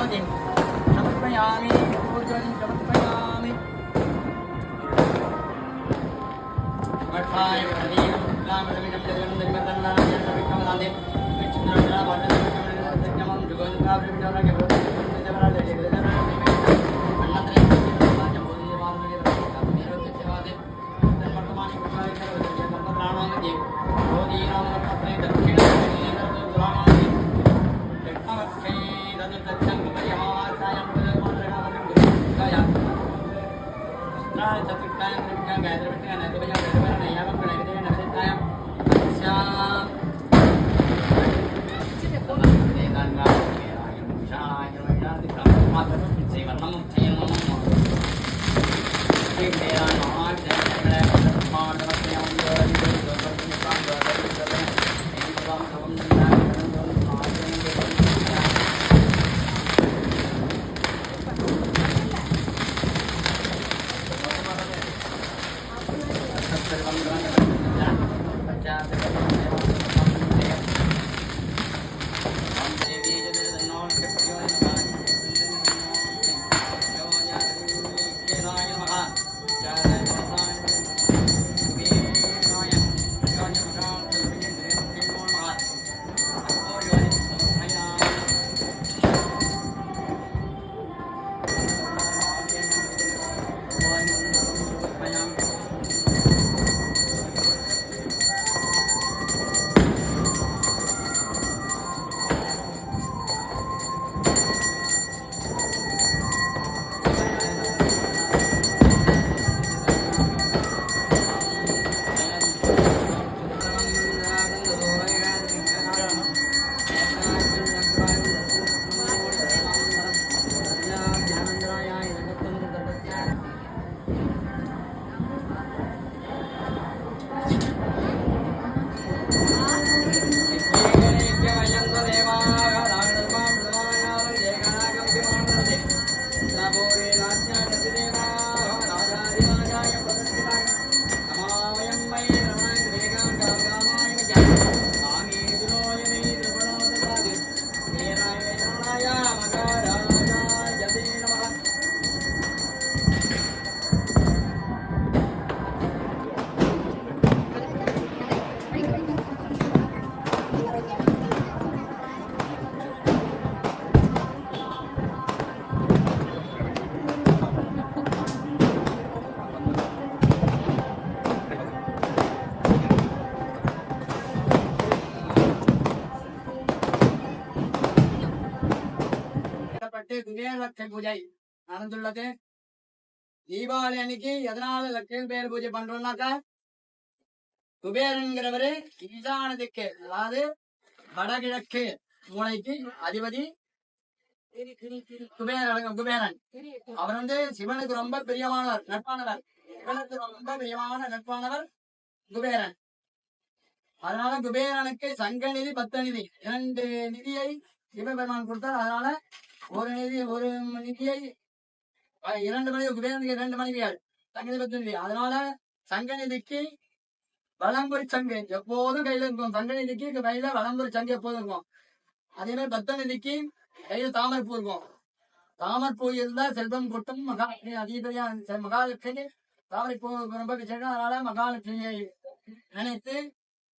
समर्पयामि ऊर्ध्वं समर्पयामि मठाय प्रदीपं रामदमिनं जगनं धर्मतन्नाय नमिकमनादे विष्णुरंजना भद्रं सत्यमं जुगोजका प्रविजोरा के जवरा ले जवरा अन्नत्रे समाज बोधि वासुदेव मेरो सत्यवादे तन्मतमानि कुमारी करो धर्मप्राणामि बोधि नाम पत्रे दक्षिण पुराणामि दक्षिणवक्षे रजतच्छं परिहासायं पुरमात्रगावं चतुर्थायां त्रिविक्रम गायत्रीविक्रम नैवेद्यं नैवेद्यं नैयावं नैवेद्यं नैवेद्यं श्याम देदांगा केरायं शायं यादिकं मातरं जीवनं जयनं केरायं महाजनमें माधवस्यं योगिं जोगं सांगोदं एवं सवं லட்சுமி பூஜை நடந்துள்ளது. தீபாவளி அன்னைக்கு எதனால லட்சுமி பேர் பூஜை பண்றோம்னாக்கா குபேரன்கிறவரு ஈசான திக்கு அதாவது வடகிழக்கு மூளைக்கு அதிபதி குபேரன். அவர் சிவனுக்கு ரொம்ப பிரியமானவர், நட்பானவர். சிவனுக்கு ரொம்ப பிரியமான நட்பானவர் குபேரன். அதனால குபேரனுக்கு சங்க நிதி 10 நிதி 2 நிதியை சிவபெருமான் கொடுத்தார். அதனால ஒரு நிதியை 2 மனைவி குபேரனுக்கு 2 மனைவியார் சங்க நிதி 10 நிதி. அதனால சங்க நிதிக்கு வலம்புரி சங்கு எப்போதும் கையில இருக்கும். சங்க நிதிக்கு கையில வலம்புரி சங்கு எப்போதும் இருக்கும். அதே மாதிரி 10 நிதிக்கு கையில தாமரைப்பூ இருக்கும். தாமரைப்பூ இருந்தா செல்வம் கொட்டும். மகாலட்சுமி அதிபதியா மகாலட்சுமி தாமரைப்பூ ரொம்ப விசேஷம். அதனால மகாலட்சுமியை நினைத்து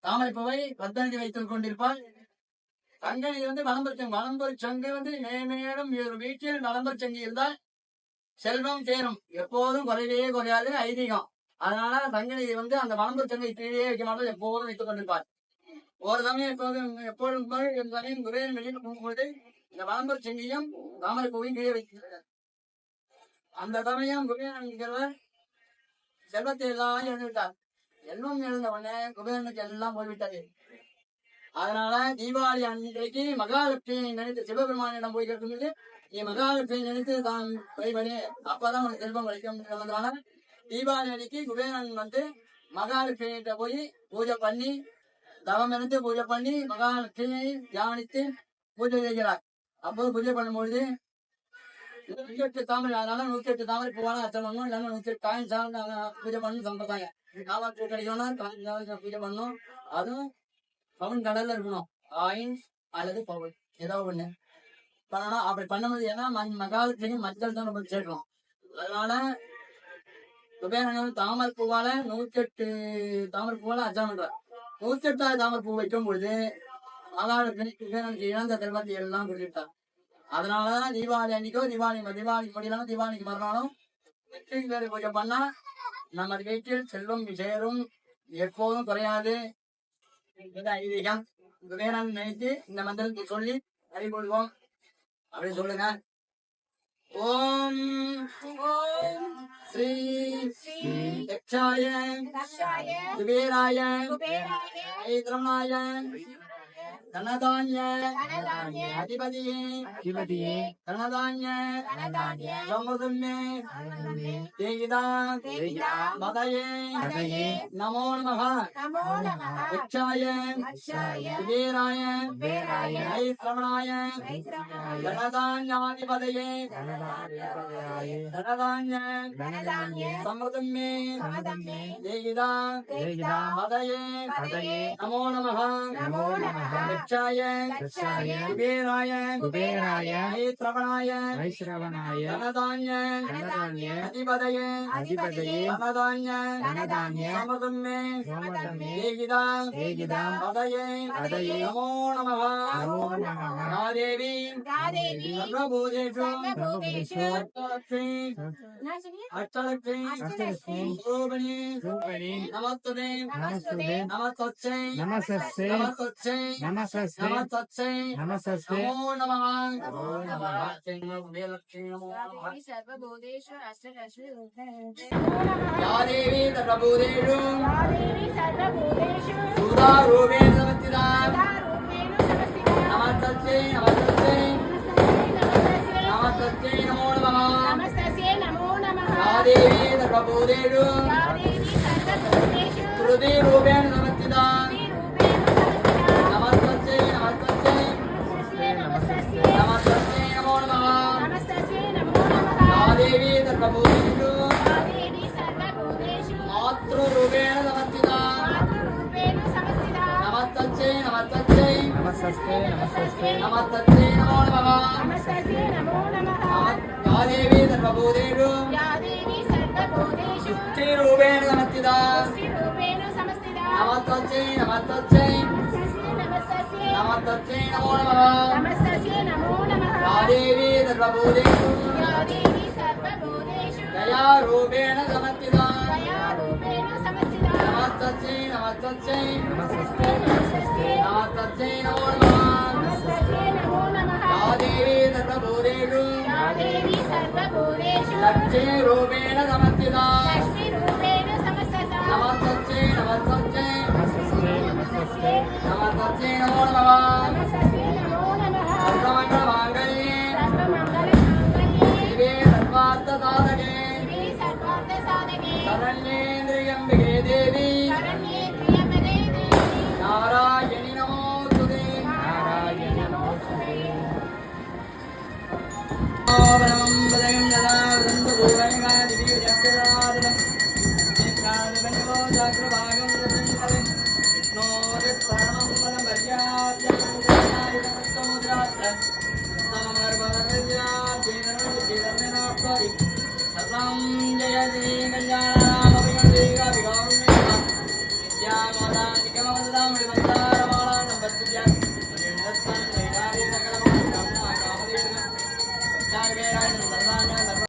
தாமரைப்பூவை 10 நிதி வைத்துக் கொண்டிருப்பாள். சங்க நிதி வலம்புரி சங்கு மேலும் வீட்டில் வலம்புரி சங்கு இருந்தால் செல்வம் சேரும், எப்போதும் குறைவே குறையாது ஐதீகம். அதனால சங்க நிதி அந்த வலம்புரி சங்கை கீழே வைக்க மாட்டோம், எப்போதும் வைத்துக் கொண்டிருப்பார். ஒரு சமயம் எப்போதும் குபேரன் வெளியில் போகும்போது இந்த வலம்புரி சங்கையும் தாமரை பூவையும் கீழே வைக்கிறார். அந்த சமயம் குபேரன் செல்வத்தை எல்லாம் இழந்துவிட்டார். செல்வம் இழந்த உடனே குபேரனுக்கு எல்லாம் போய்விட்டது. அதனால தீபாவளி அன்றைக்கு மகாலட்சுமி நினைத்து சிவபெருமானிடம் போய் கேட்கும்போது நீ மகாலட்சுமி நினைத்து தான் வழிபடி, அப்பதான் உனக்கு செல்வம் கிடைக்கும். தீபாவளி அன்னைக்கு குபேரன் மகாலட்சுமிகிட்ட போய் பூஜை பண்ணி தவம் இருந்து பூஜை பண்ணி மகாலட்சுமியை தியானித்து பூஜை செய்கிறார். அப்போது பூஜை பண்ணும்பொழுது 108 தாமரை, அதனால 108 தாமரை பூவான அர்ச்சனை பண்ணணும். இல்லைன்னா 108 காயின் சார்ந்த பூஜை பண்ணணும் சம்பிரதாயம். காமாட்சி கிடைக்கணும்னா பூஜை பண்ணணும். அதுவும் பவுன் கடல்ல இருக்கணும், காயின் அல்லது பவுன் ஏதோ ஒண்ணு. பண்ணணும். அப்படி பண்ணும்போது ஏன்னா மகாலட்சுமி மஞ்சள் தான் நம்ம சேர்க்கணும். அதனால குபேரன் தாமரை பூவால 108 தாமரை பூவால அர்ச்சனை பண்றார். 108 தாமரை பூ வைக்கும் பொழுது மகாலட்சுமி குபேரனுக்கு இழந்த செல்வத்தை எல்லாம் கொடுத்துட்டார். அதனாலதான் தீபாவளி அன்னைக்கோ தீபாவளிக்கு முடியலாம் தீபாவளிக்கு மறுநாளும் வெற்றி பூஜை பண்ணா நம்ம வீட்டில் செல்வம் சேரும், எப்போதும் குறையாது. ஐதீகம். குபேரன் நினைத்து இந்த மந்திரத்தை சொல்லி அறிவுறுவோம். அப்படி சொல்லுங்க. ஓம் ஸ்ரீ யக்ஷாய குபேராய ஐத்ரமாய தனதான்ய அதிபதியே தனதான்ய சமுதமே தேகிதா மதயே நமோ நமः. யக்ஷாய குபேராய ஐத்ரமாய தனதான்யாதிபதியே தனதான்ய சமுதமே தேகிதா மதயே நமோ நமः. யக்ஷாய குபேராய ஐத்ரவணாய தனதான்ய அதிபதயே தனதான்ய சமுதமே தேகிதா மதயே நமோ நமः. யாதேவி சர்வபூதேஷு அஷ்டலக்ஷ்மி ரூபிணி நமஸ்துதே நமஸ்தே நமஸ்தே நமோ நமः. யாதேவி சர்வபூதேஷு சுதாரூபேண நமஸ்திதா நமஸ்தே நமோ நமः. யாதேவி சர்வபூதேஷு ஸ்ருதிரூபேண நமஸ்திதா நமஸ்தே நமோ நமः. யாதேவி சர்வபூதேஷு மாத்ருரூபேண நமஸ்திதா நமஸ்தே நமோ நமः. யாதேவி சர்வபூதேஷு சுஷ்டிரூபேண நமஸ்திதா நமஸ்தே நமோ நமः. யாதேவி சர்வபூதேஷு தயாரூபேண நமஸ்திதா நமஸ்தே நமோ நமः. யாதேவி சர்வபூதேஷு லக்ஷ்மீரூபேண நமஸ்திதா நமஸ்தே நமோ நமः. சர்வமங்களமாங்கல்யே சிவே சர்வார்த்தசாதகே சரண்யேந்திரியம்பிகே தேவி நாராயணி நமோஸ்துதே. பரமம் பதயம் யதா விதந்த பூரணிகா திவ்ய ஜக்ராதனம் நேத்ராதிபன்யவோ ஜாக்ரபாகம் ததந்தலே விஷ்ணோரித் பரமம் பதம் பர்யாப்யம் ஜனாயுதமஸ்தமுத்ராத்ர நமர்பதவித்யாதீனருதிதர்மினாப்வரி சர்வம் ஜயதி கல்யாணாமபிகந்திகாபிகாருண்யா வித்யாமாதானிகமவதாமணி மந்தாரமாலா நம்பர்த்தித்யா நந்தஸ்தான் நைடாரி சகலமான் காமதேவ